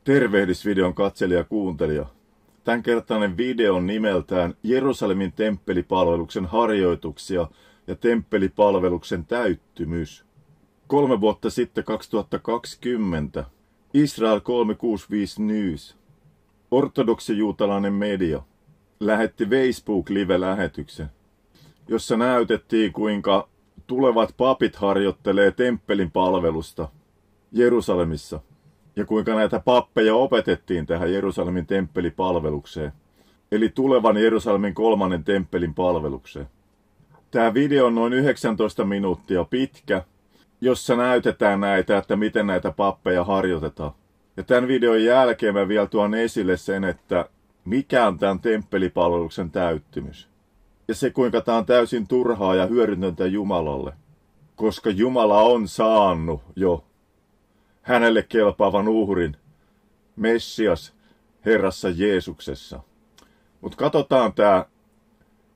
Tervehdys videon katselija ja kuuntelija. Tämänkertainen video on nimeltään Jerusalemin temppelipalveluksen harjoituksia ja temppelipalveluksen täyttymys. 3 vuotta sitten 2020 Israel 365 News, ortodoksijuutalainen media, lähetti Facebook-live-lähetyksen, jossa näytettiin kuinka tulevat papit harjoittelee temppelin palvelusta Jerusalemissa. Ja kuinka näitä pappeja opetettiin tähän Jerusalemin temppelipalvelukseen, eli tulevan Jerusalemin kolmannen temppelin palvelukseen. Tämä video on noin 19 minuuttia pitkä, jossa näytetään näitä, että miten näitä pappeja harjoitetaan. Ja tämän videon jälkeen mä vielä tuon esille sen, että mikä on tämän temppelipalveluksen täyttymys. Ja se, kuinka tämä on täysin turhaa ja hyödytöntä Jumalalle, koska Jumala on saanut jo hänelle kelpaavan uhrin, Messias, Herrassa Jeesuksessa. Mutta katsotaan tämä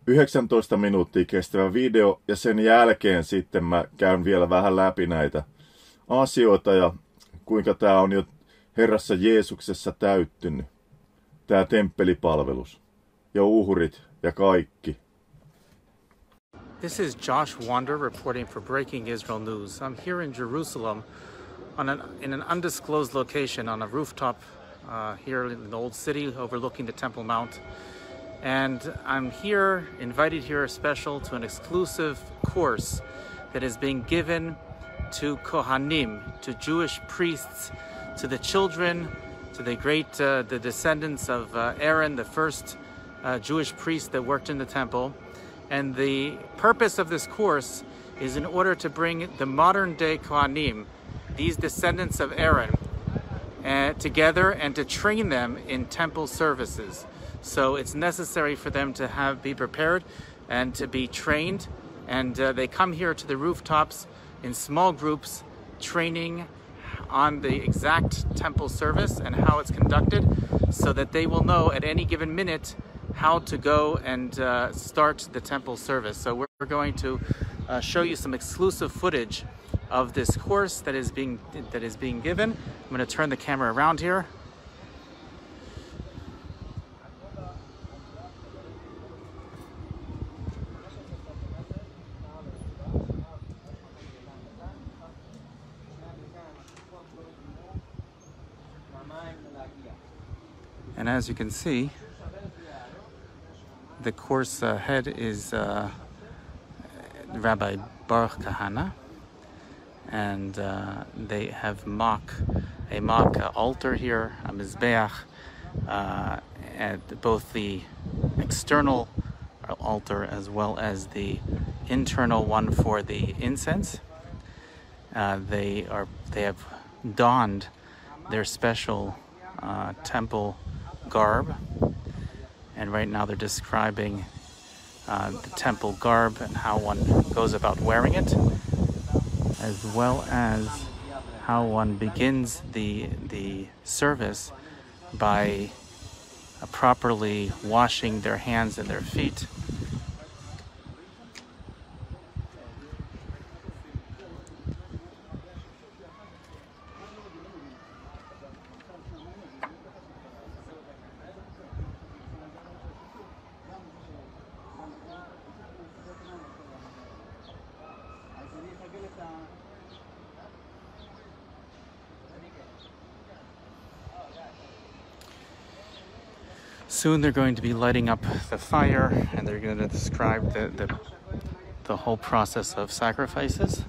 19 minuuttia kestävä video ja sen jälkeen sitten mä käyn vielä vähän läpi näitä asioita ja kuinka tämä on jo Herrassa Jeesuksessa täyttynyt. Tämä temppelipalvelus ja uhrit ja kaikki. This is Josh Wander reporting for Breaking Israel News. I'm here in Jerusalem in an undisclosed location on a rooftop here in the old city overlooking the Temple Mount. And I'm here, invited here special to an exclusive course that is being given to Kohanim, to Jewish priests, to the children, to the descendants of Aaron, the first Jewish priest that worked in the temple. And the purpose of this course is in order to bring the modern day Kohanim, these descendants of Aaron, together and to train them in temple services. So it's necessary for them to be prepared and to be trained. And they come here to the rooftops in small groups, training on the exact temple service and how it's conducted, so that they will know at any given minute how to go and start the temple service. So we're going to show you some exclusive footage of this course that is being given. I'm going to turn the camera around here. And as you can see, the course head is Rabbi Baruch Kahana, and they have a mock altar here, a mizbeach, at both the external altar as well as the internal one for the incense. They have donned their special temple garb, and right now they're describing the temple garb and how one goes about wearing it, as well as how one begins the service by properly washing their hands and their feet. Soon they're going to be lighting up the fire, and they're going to describe the whole process of sacrifices.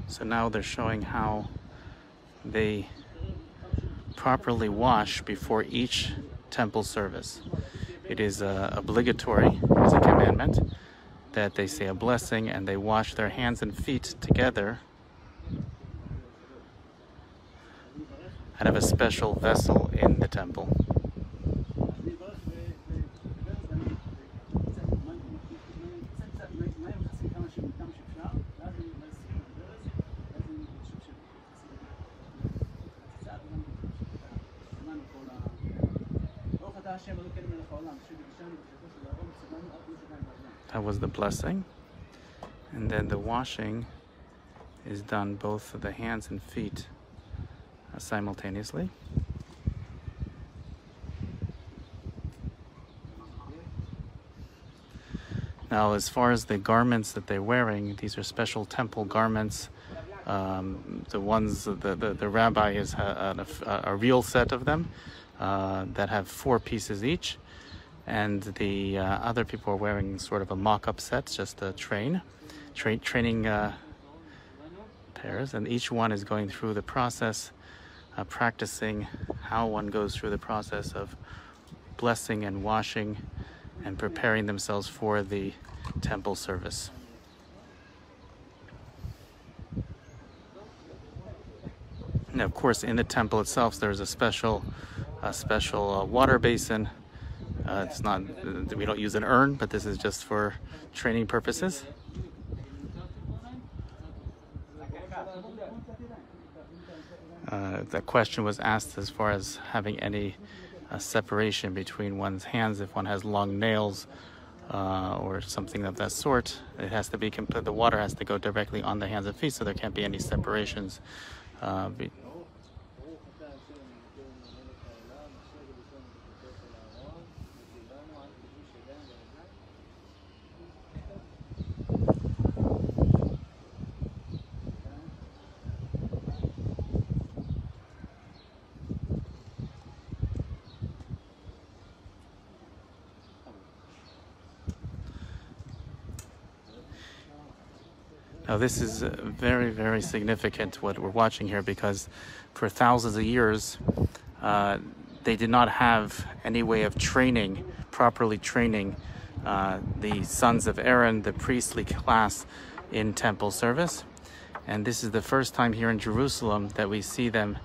So now they're showing how they properly wash before each temple service. It is obligatory, as a commandment, that they say a blessing and they wash their hands and feet together out of a special vessel in the temple. That was the blessing. And then the washing is done both of the hands and feet simultaneously. Now, as far as the garments that they're wearing, these are special temple garments. The ones the rabbi has a real set of them that have 4 pieces each, and the other people are wearing sort of a mock-up set, just a training pairs, and each one is going through the process, practicing how one goes through the process of blessing and washing and preparing themselves for the temple service. And of course, in the temple itself, there's a special water basin. It's not, we don't use an urn, but this is just for training purposes. The question was asked as far as having any separation between one's hands if one has long nails or something of that sort. It has to be the water has to go directly on the hands and feet, so there can't be any separations. Now, this is very, very significant what we're watching here, because for thousands of years they did not have any way of properly training the sons of Aaron, the priestly class, in temple service. And this is the first time here in Jerusalem that we see them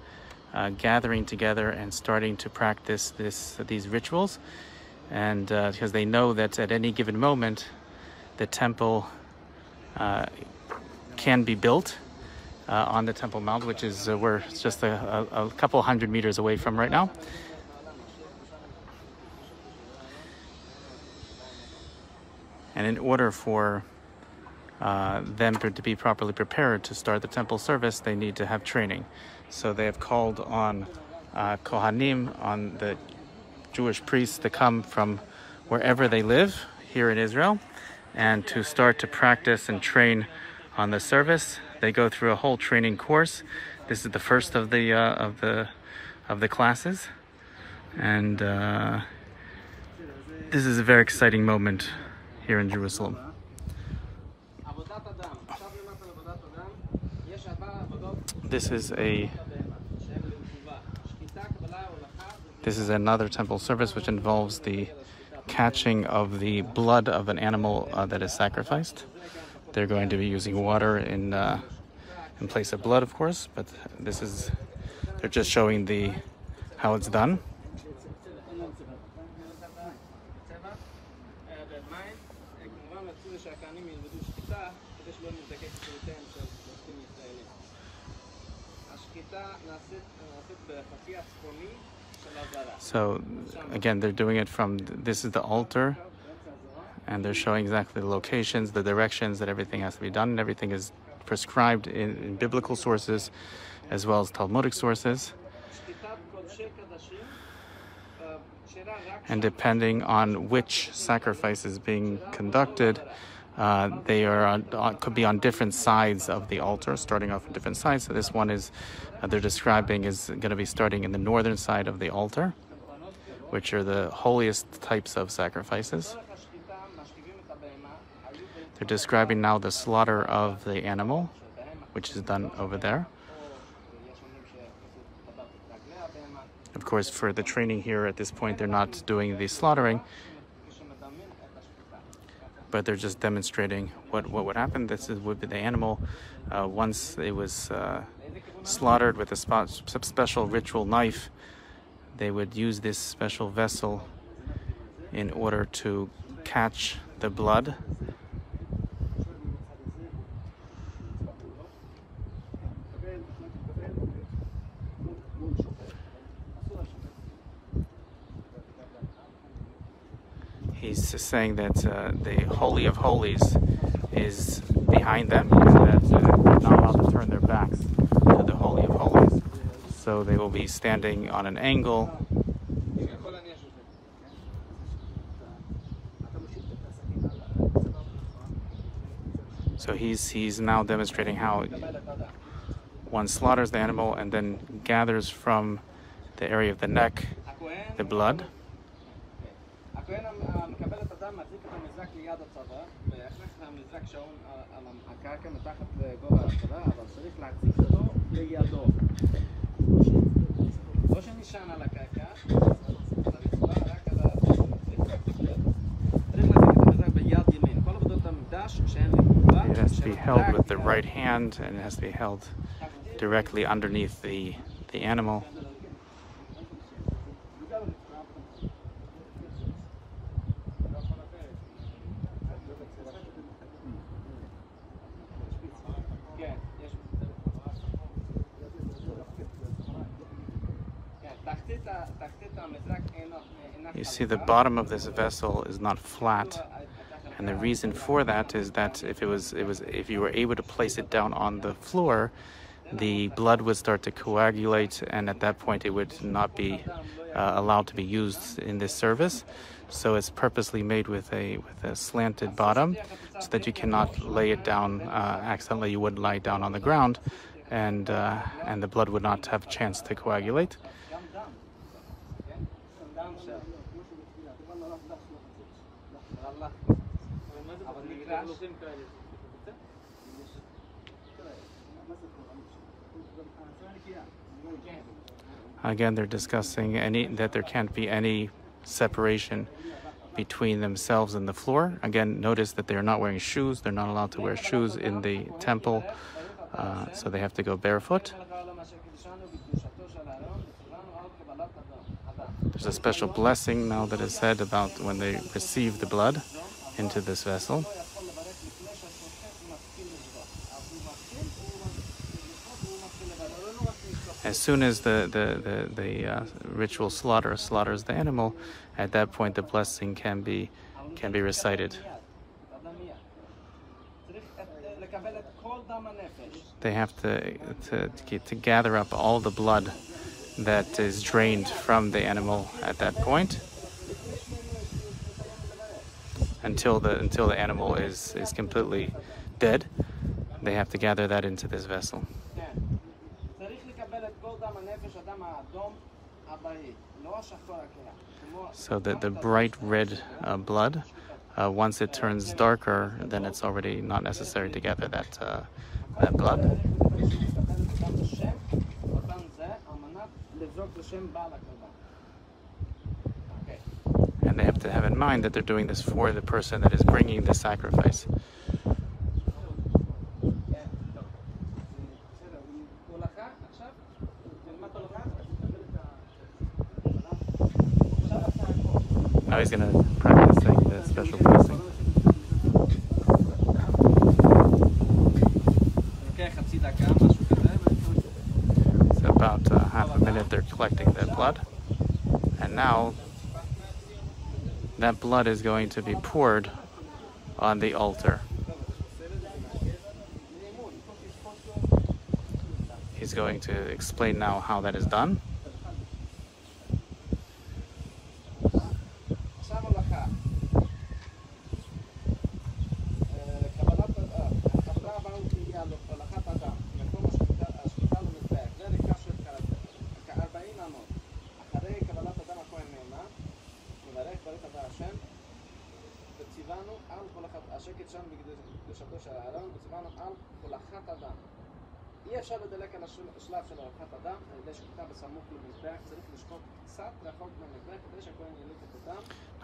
gathering together and starting to practice these rituals. And because they know that at any given moment the temple can be built on the Temple Mount, which is we're just a couple hundred meters away from right now. And in order for them to be properly prepared to start the temple service, they need to have training. So they have called on Kohanim, on the Jewish priests, to come from wherever they live here in Israel and to start to practice and train on the service. They go through a whole training course. This is the first of the classes, and this is a very exciting moment here in Jerusalem. This is another temple service which involves the catching of the blood of an animal that is sacrificed. They're going to be using water in place of blood, of course, but they're just showing how it's done. So again, they're doing it from, this is the altar, and they're showing exactly the locations, the directions that everything has to be done, and everything is prescribed in biblical sources as well as Talmudic sources. And depending on which sacrifice is being conducted, they could be on different sides of the altar, starting off on different sides. So this one is, they're describing, is going to be starting in the northern side of the altar, which are the holiest types of sacrifices. They're describing now the slaughter of the animal, which is done over there. Of course, for the training here at this point, they're not doing the slaughtering, but they're just demonstrating what would happen. This would be the animal. Once it was slaughtered with a special ritual knife, they would use this special vessel in order to catch the blood. He's saying that the Holy of Holies is behind them, and that they're not allowed to turn their backs to the Holy of Holies. So they will be standing on an angle. So he's now demonstrating how one slaughters the animal and then gathers from the area of the neck the blood. It has to be held with the right hand, and it has to be held directly underneath the animal. You see, the bottom of this vessel is not flat, and the reason for that is that if you were able to place it down on the floor, the blood would start to coagulate, and at that point it would not be allowed to be used in this service. So it's purposely made with a slanted bottom, so that you cannot lay it down accidentally. You would lie down on the ground, and the blood would not have a chance to coagulate. Again, they're discussing that there can't be any separation between themselves and the floor. Again, notice that they're not wearing shoes. They're not allowed to wear shoes in the temple, so they have to go barefoot. There's a special blessing now that is said about when they receive the blood into this vessel. As soon as the ritual slaughters the animal, at that point the blessing can be recited. They have to gather up all the blood that is drained from the animal at that point, until the animal is completely dead. They have to gather that into this vessel. So the bright red blood, once it turns darker, then it's already not necessary to gather that blood. And they have to have in mind that they're doing this for the person that is bringing the sacrifice. Now he's going to practice saying the special blessing. So about half a minute they're collecting that blood, and now that blood is going to be poured on the altar. He's going to explain now how that is done.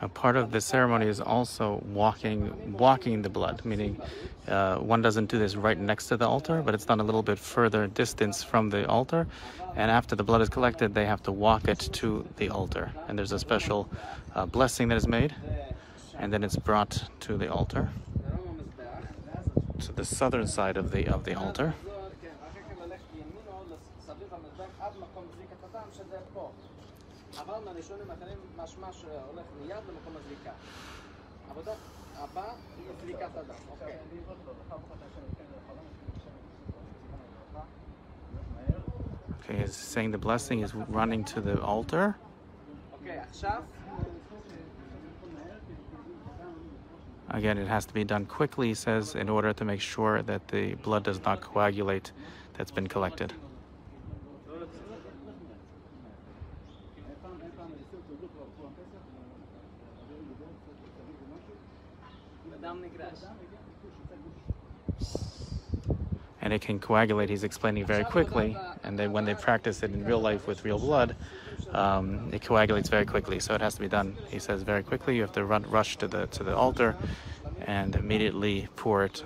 A part of the ceremony is also walking the blood, meaning one doesn't do this right next to the altar, but it's done a little bit further distance from the altar, and after the blood is collected they have to walk it to the altar, and there's a special blessing that is made, and then it's brought to the altar, to the southern side of the altar. Okay, he's saying the blessing is running to the altar. Again, it has to be done quickly, he says, in order to make sure that the blood does not coagulate that's been collected. And it can coagulate, he's explaining very quickly, and then when they practice it in real life with real blood, it coagulates very quickly. So it has to be done, he says, very quickly. You have to rush to the altar and immediately pour it.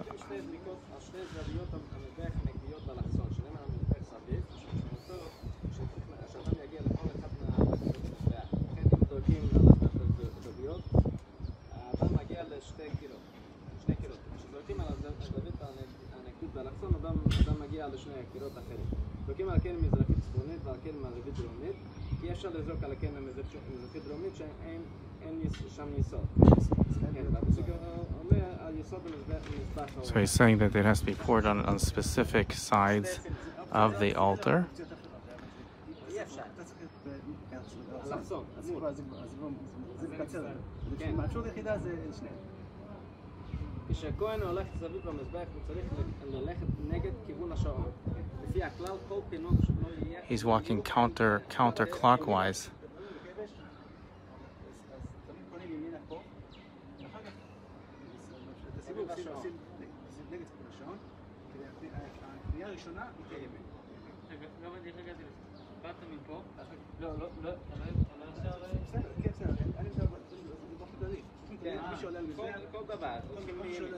So he's saying that it has to be poured on specific sides of the altar. He's walking counterclockwise.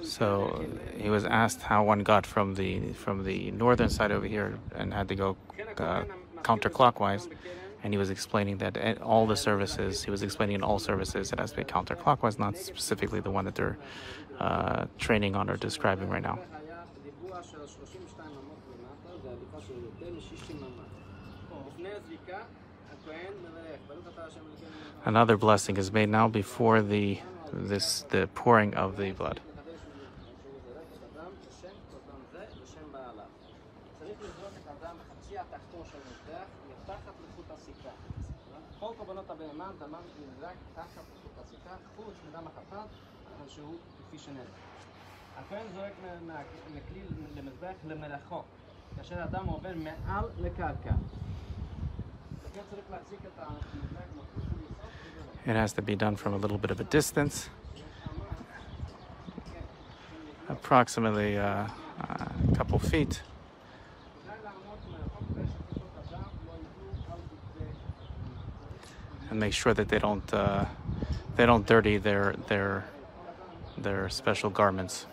So he was asked how one got from the northern side over here and had to go counterclockwise, and he was explaining that at all the services, he was explaining in all services it has to be counterclockwise, not specifically the one that they're training on or describing right now. Another blessing is made now before the pouring of the blood. It has to be done from a little bit of a distance, approximately a couple feet. And make sure that they don't dirty their special garments.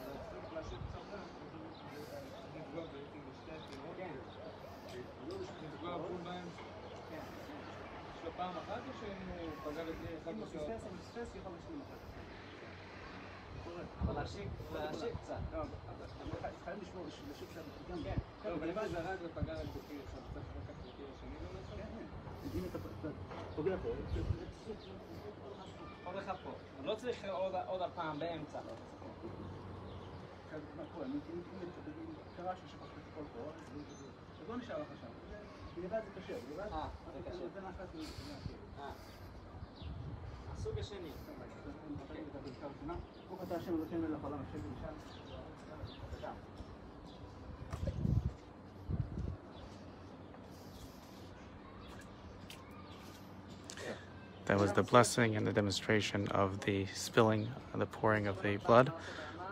That was the blessing and the demonstration of the spilling, the pouring of the blood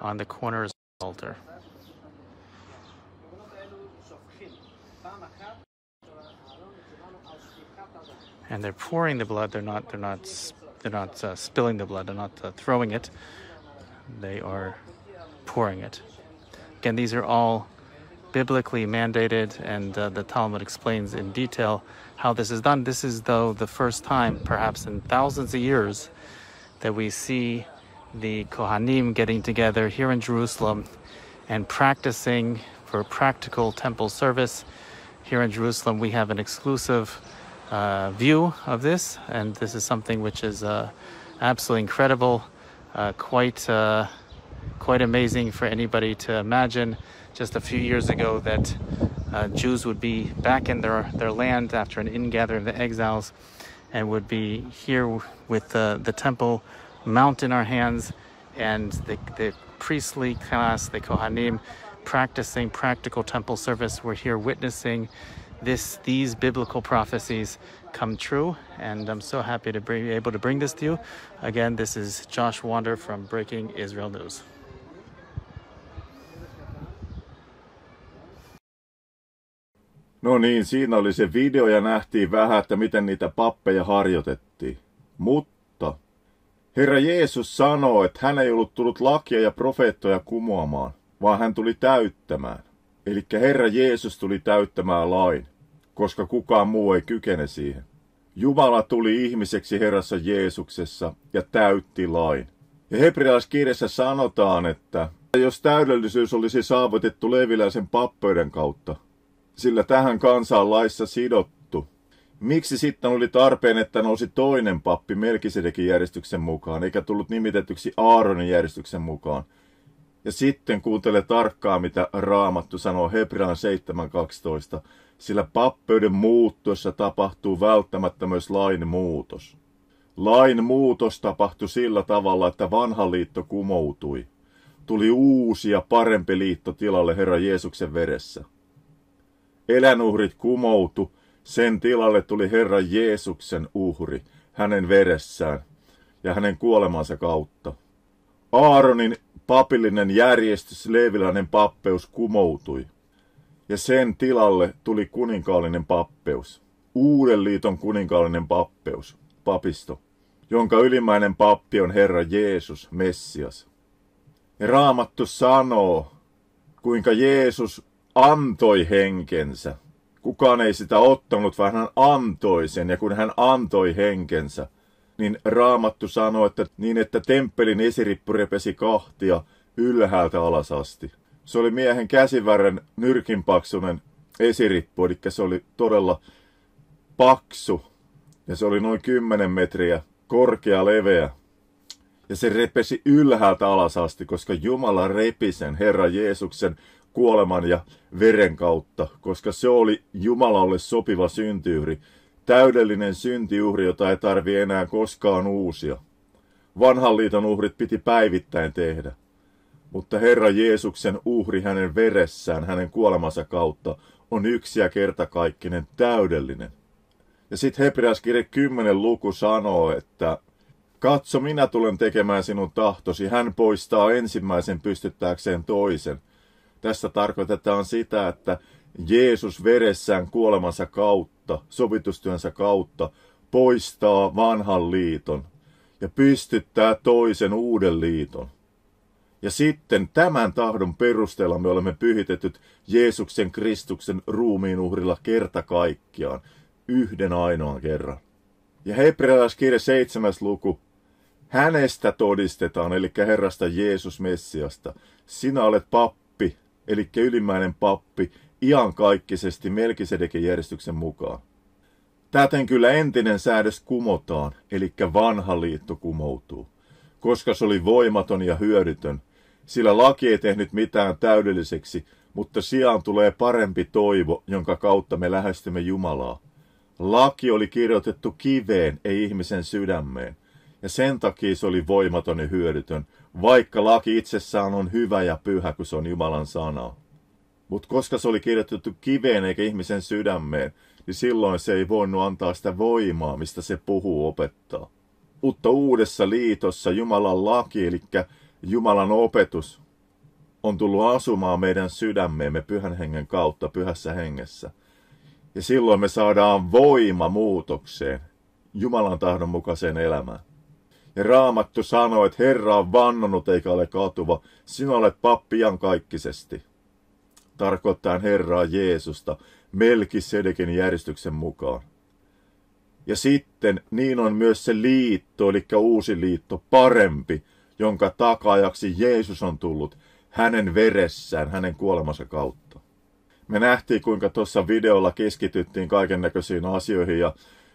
on the corners of the altar. And they're pouring the blood. They're not spilling the blood. They're not throwing it. They are pouring it. Again, these are all biblically mandated, and the Talmud explains in detail how this is done. This is, though, the first time, perhaps in thousands of years, that we see the Kohanim getting together here in Jerusalem and practicing for practical temple service. Here in Jerusalem, we have an exclusive view of this, and this is something which is absolutely incredible. quite amazing for anybody to imagine just a few years ago that Jews would be back in their land after an ingathering of the exiles and would be here with the temple mount in our hands and the priestly class, the Kohanim, practicing practical temple service. We're here witnessing these biblical prophecies come true, and I'm so happy to be able to bring this to you. Again, this is Josh Wander from Breaking Israel News. No niin, siinä oli se video ja nähtiin vähän, että miten niitä pappeja harjoitettiin. Mutta Herra Jeesus sanoo, että hän ei ollut tullut lakia ja profeettoja kumoamaan, vaan hän tuli täyttämään. Eli Herra Jeesus tuli täyttämään lain, koska kukaan muu ei kykene siihen. Jumala tuli ihmiseksi Herrassa Jeesuksessa ja täytti lain. Ja hebrealaiskirjassa sanotaan, että jos täydellisyys olisi saavutettu leviläisen pappeuden kautta, sillä tähän kansaan laissa sidottu, miksi sitten oli tarpeen, että nousi toinen pappi Melkisedekin järjestyksen mukaan, eikä tullut nimitetyksi Aaronin järjestyksen mukaan? Ja sitten kuuntele tarkkaan, mitä Raamattu sanoo Hebrean 7.12, sillä pappeuden muuttuessa tapahtuu välttämättä myös lain muutos. Lain muutos tapahtui sillä tavalla, että vanha liitto kumoutui. Tuli uusi ja parempi liitto tilalle Herra Jeesuksen veressä. Eläinuhrit kumoutu, sen tilalle tuli Herra Jeesuksen uhri, hänen veressään ja hänen kuolemansa kautta. Aaronin papillinen järjestys, leeviläinen pappeus kumoutui, ja sen tilalle tuli kuninkaallinen pappeus, uuden liiton kuninkaallinen pappeus, papisto, jonka ylimmäinen pappi on Herra Jeesus, Messias. Ja Raamattu sanoo, kuinka Jeesus antoi henkensä. Kukaan ei sitä ottanut, vaan hän antoi sen, ja kun hän antoi henkensä, niin Raamattu sanoo, että temppelin esirippu repesi kahtia ylhäältä alas asti. Se oli miehen käsivärren nyrkinpaksunen esirippu, eli se oli todella paksu, ja se oli noin 10 metriä korkea, leveä. Ja se repesi ylhäältä alas asti, koska Jumala repi sen Herra Jeesuksen kuoleman ja veren kautta, koska se oli Jumalalle sopiva syntiuhri, täydellinen syntiuhri, jota ei tarvi enää koskaan uusia. Vanhan liiton uhrit piti päivittäin tehdä, mutta Herra Jeesuksen uhri hänen veressään, hänen kuolemansa kautta, on yksi ja kertakaikkinen täydellinen. Ja sitten Hebrealaiskirja 10 luku sanoo, että katso, minä tulen tekemään sinun tahtosi, hän poistaa ensimmäisen pystyttääkseen toisen. Tässä tarkoitetaan sitä, että Jeesus veressään kuolemansa kautta, sovitustyönsä kautta, poistaa vanhan liiton ja pystyttää toisen uuden liiton. Ja sitten tämän tahdon perusteella me olemme pyhitetyt Jeesuksen Kristuksen ruumiin uhrilla kerta kaikkiaan, yhden ainoan kerran. Ja Hebrealaiskirja 7. luku, hänestä todistetaan, eli Herrasta Jeesus Messiasta, sinä olet pappi, eli ylimmäinen pappi, iankaikkisesti Melkisedekin järjestyksen mukaan. Täten kyllä entinen säädös kumotaan, eli vanha liitto kumoutuu, koska se oli voimaton ja hyödytön, sillä laki ei tehnyt mitään täydelliseksi, mutta sijaan tulee parempi toivo, jonka kautta me lähestymme Jumalaa. Laki oli kirjoitettu kiveen, ei ihmisen sydämeen, ja sen takia se oli voimaton ja hyödytön, vaikka laki itsessään on hyvä ja pyhä, kun se on Jumalan sana. Mutta koska se oli kirjoitettu kiveen eikä ihmisen sydämeen, niin silloin se ei voinut antaa sitä voimaa, mistä se puhuu opettaa. Mutta uudessa liitossa Jumalan laki, eli Jumalan opetus, on tullut asumaan meidän sydämeemme Pyhän Hengen kautta, Pyhässä Hengessä. Ja silloin me saadaan voima muutokseen, Jumalan tahdon mukaiseen elämään. Ja Raamattu sanoo, että Herra on vannonut eikä ole katuva, sinä olet pappi iankaikkisesti. Tarkoittaa Herraa Jeesusta Melkisedekin järjestyksen mukaan. Ja sitten niin on myös se liitto, eli uusi liitto, parempi, jonka takaajaksi Jeesus on tullut hänen veressään, hänen kuolemansa kautta. Me nähtiin, kuinka tuossa videolla keskityttiin kaikennäköisiin asioihin ja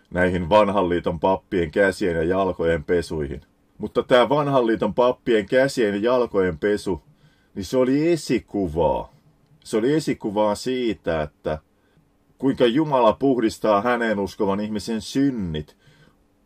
näihin vanhan liiton pappien käsien ja jalkojen pesuihin. Mutta tämä vanhan liiton pappien käsien ja jalkojen pesu, niin se oli esikuvaa. Se oli esikuvaa siitä, että kuinka Jumala puhdistaa häneen uskovan ihmisen synnit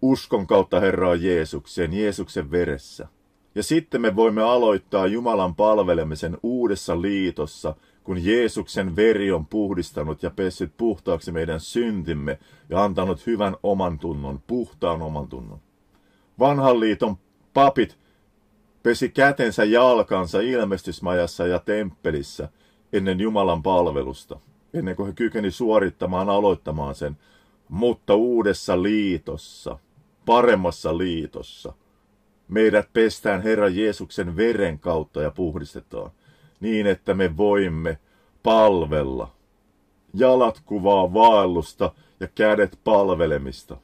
uskon kautta Herraan Jeesukseen, Jeesuksen veressä. Ja sitten me voimme aloittaa Jumalan palvelemisen uudessa liitossa, kun Jeesuksen veri on puhdistanut ja pessyt puhtaaksi meidän syntimme ja antanut hyvän oman tunnon, puhtaan oman tunnon. Vanhan liiton papit pesi kätensä jalkansa ilmestysmajassa ja temppelissä ennen Jumalan palvelusta, ennen kuin he kykeni aloittamaan sen, mutta uudessa liitossa, paremmassa liitossa, meidät pestään Herran Jeesuksen veren kautta ja puhdistetaan, niin että me voimme palvella. Jalat kuvaa vaellusta ja kädet palvelemista.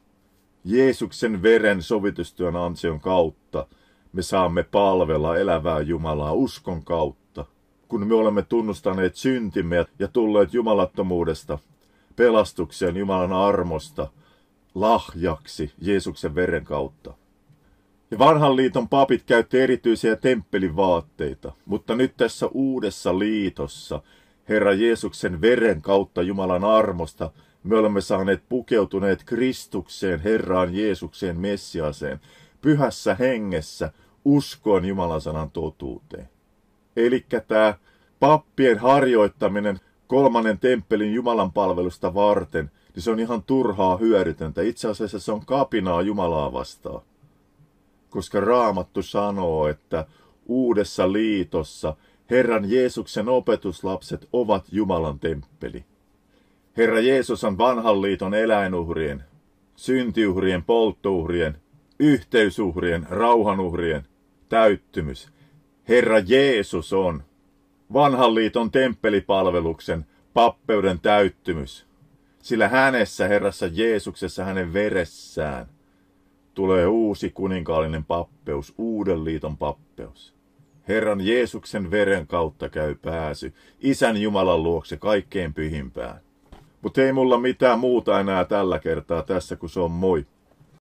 Jeesuksen veren sovitustyön ansion kautta me saamme palvella elävää Jumalaa uskon kautta. Kun me olemme tunnustaneet syntimme ja tulleet jumalattomuudesta, pelastukseen Jumalan armosta, lahjaksi Jeesuksen veren kautta. Ja vanhan liiton papit käytti erityisiä temppelivaatteita, mutta nyt tässä uudessa liitossa, Herra Jeesuksen veren kautta Jumalan armosta, me olemme saaneet pukeutuneet Kristukseen, Herraan Jeesukseen, Messiaseen, pyhässä hengessä, uskoon Jumalan sanan totuuteen. Elikkä tämä pappien harjoittaminen kolmannen temppelin Jumalanpalvelusta varten, niin se on ihan turhaa hyödytöntä. Itse asiassa se on kapinaa Jumalaa vastaan. Koska Raamattu sanoo, että uudessa liitossa Herran Jeesuksen opetuslapset ovat Jumalan temppeli. Herra Jeesus on vanhan liiton eläinuhrien, syntiuhrien, polttouhrien, yhteysuhrien, rauhanuhrien täyttymys. Herra Jeesus on vanhan liiton temppelipalveluksen pappeuden täyttymys. Sillä hänessä, Herrassa Jeesuksessa, hänen veressään, tulee uusi kuninkaallinen pappeus, uuden liiton pappeus. Herran Jeesuksen veren kautta käy pääsy Isän Jumalan luokse kaikkein pyhimpään. Mutta ei mulla mitään muuta enää tällä kertaa tässä, kun se on moi.